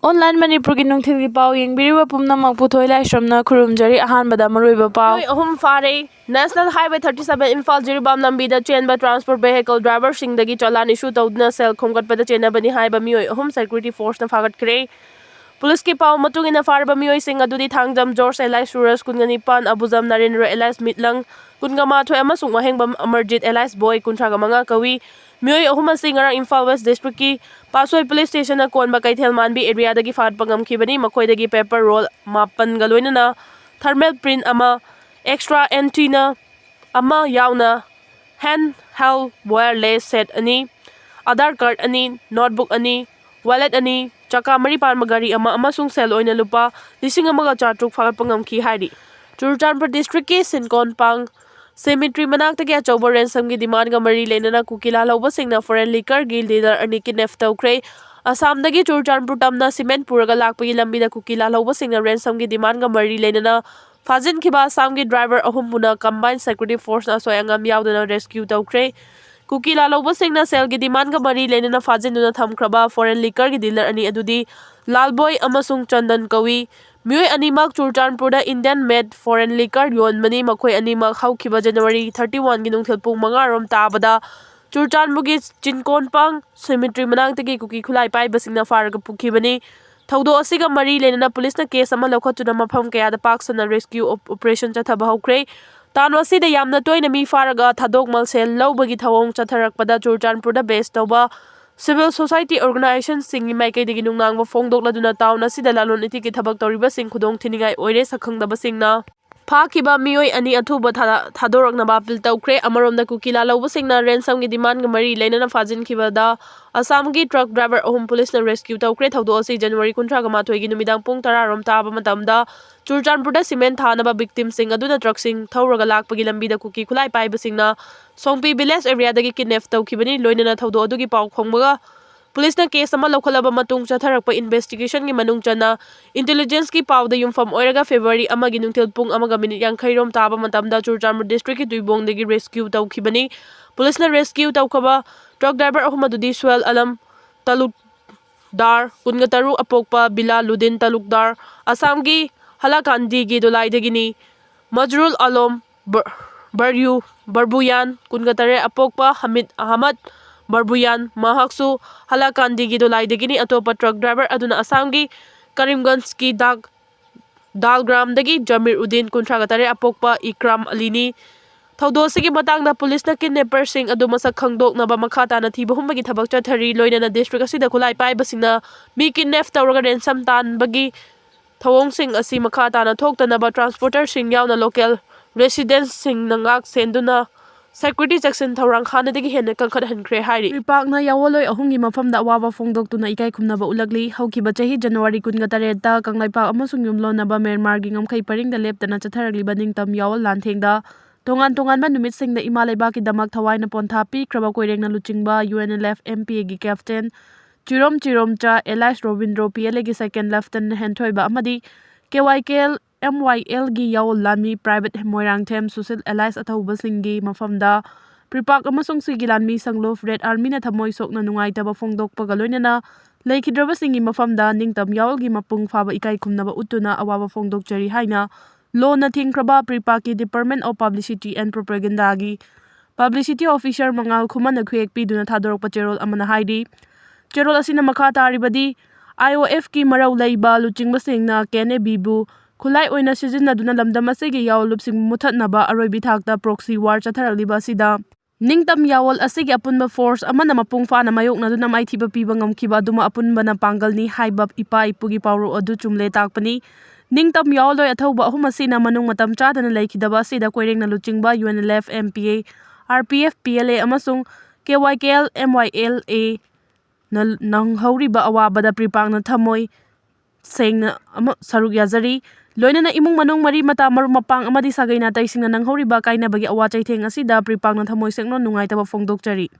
Online Manipur ki nungthil pau yengbiriba pumnamak puthoi laisramna khurumjari ahanbada maruiba pau ahum fare National Highway 37 Imphal Jiribam lambida chenba transport vehicle driver singdagi challan issue tawduna sel khomgatpada chenabani haiba mioi ahum security force na fagatkre Police ki pau matungina farba mioi sing adudi thangjam George Elias Suras kungani pan Abuzam Narendra Elias Mitlang kungama thoi amasung wahengbam Amarjit Elias Boy kuntraga manga kawi mioi ahum asing ngarang Imphal West District ki Pasoi Police Station na konba kaithel manbi area dagi fat pangam khibani makoi dagi paper roll mapan galoina thermal print ama extra antenna ama yauna hand held wireless set ani Aadhaar card ani notebook ani wallet ani chaka mari pan magari ama amasung sel oina lupa 1,400 fagat pangam khi hairi Churchandpur district ki Sinkon pang Cemetery manak tagi achauba ransom gi demand ga mari lenana kukila lauba singna foreign liquor gil dealer ani kidnap tawkre Assam dagi Churchandpur tamna cement puraga lakpagi lambida kukila lauba singna ransom gi demand ga mari lenana Fajinkhiba Assam gi driver ahum puna combined security force na soyangam yaudana rescue tawkre Kukila lauba singna sel gi demand ga mari lenana fajinduna thamkraba foreign liquor gi dealer ani adudi Lalboy amasung Chandan kawi Mioi animak Churchandpur da Indian made foreign liquor yon mani makhoi animak haukiba January 31 gi nungthil pung 5 rom tabada Churchandpur gi Chinkon pang cemetery manang tagi kuki khulai pai basingna faraga pukhibani thaudo asiga mari lenana police na case ama lokhatuna mafam kaya da pak sana rescue operation chathaba hokre tanwasi da yamna toina mi faraga thadok malsel lawbagi thawong chatharakpada Churchandpur da base tawba Civil society organizations singi maikai digi nungnang ba fongdokladuna tauna sida lalon iti ki thabak tawriba sing khudong thiningai oire sakhangdaba singna phakiba mioi ani athuba thadorakna ba apil tawkre amarom da kukila lauba singna ransom gi demand ga mari leinana Fajinkhiba da Assam gi truck driver ahum police na rescue tawkre thawdo asi January 19 gi numidang pung 10 rom taba matamda Churchandpur da cement thanaba victim sing aduna truck sing thauraga lakpagi lambi da kuki khulai paiba singna Songpi village area dagi kidnap tawkhibani loinana thawdo adugi paw khongbaga Police na case ama lokhalaba matung chatharakpa investigation gi manung chana intelligence ki pawda yumfam oiraga February amagi nungthil pung amaga minute 50 rom taba matamda Churchandpur district ki Tuibong dagi rescue tawkhibani Police na rescue tawkhaba truck driver ahmadudi swell alam talukdar kungataru apokpa Bilaludin talukdar Assam gi halakandi gi dolai dagini Majrul Alom Barbuyan kungatare apokpa Hamid Ahmad Barbuyan mahaksu halakandi gi dolai dagini atopa truck driver aduna Assam gi Karimganj ki Dalgram dagi Jamir Udin kuntragatare apokpa Ikram Alini thawdo sigi matangda police na kidnapper sing adu masak khangdoknaba makhata na thiba humbagi thabak chathari loinana district asida khulai pai basingna mi kidnap tawraga ransom tan bagi thawong sing asi makhata na thoktanaba transporter sing yauna local residents sing nangak senduna security section thawrang khana dagi henna kangkhat hankhre hairi Ripak na yawoloi ahungi mafamda awawa fongdoktuna ikai khumnaba ulagli haukiba chahi January 19 ta kanglaipak amasung yumlonaba Myanmar gi ngamkhai paringda leptana chatharagli ningtam yawol lanthengda tongan-tonganba numitsinda Imalaibaki damak thawaina pontha pikraba koirengna luchingba UNLF MPA gi captain Chirom Chiromcha Elias Robindro PLA gi second lieutenant Henthoiba amadi KYKL MYL gi yawol lanmi private Moirangthem Susil Elias athauba singgi mafamda Pripak amasung sigilanmi Sanglof Red Army na thamoi sokna nungaitaba fongdokpaga loinana leikidraba singi mafamda ningtam yawol gi mapung phaba ikai khumnaba utuna awawa fongdokchari haina Law na thingkraba Pripaki Department of Publicity and Propaganda gi Publicity Officer Mangal Khuman na khuek piduna thadorokpa cherol amana haidi cherol asina makha taribadi IOF ki marau leiba luchingba singna Kene Bibu khulai oina sijinnaduna lamdam asigi yawol lupsing muthatnaba aroibi thakta proxy war chatharaliba sida ningtam yawol asigi apunba force amana mapung fana mayoknaduna maithiba piba ngamkhiba aduma apunbana pangalni haiba ipa ipugi pawro adu chumle takpani Ningtam yawoloi athauba ahum asina manung matam chadana leikidaba asida koirengna luchingba UNLF MPA RPF PLA amasung KYKL MYLA na nanghoriba awabada pripakna thamoi sengna saruk yazari loinana imung manung mari mata marumapang amadi sagaina taisingna nanghoriba kainabagi awa chaitheng asida pripakna thamoi sengno nungaitaba fongdokchari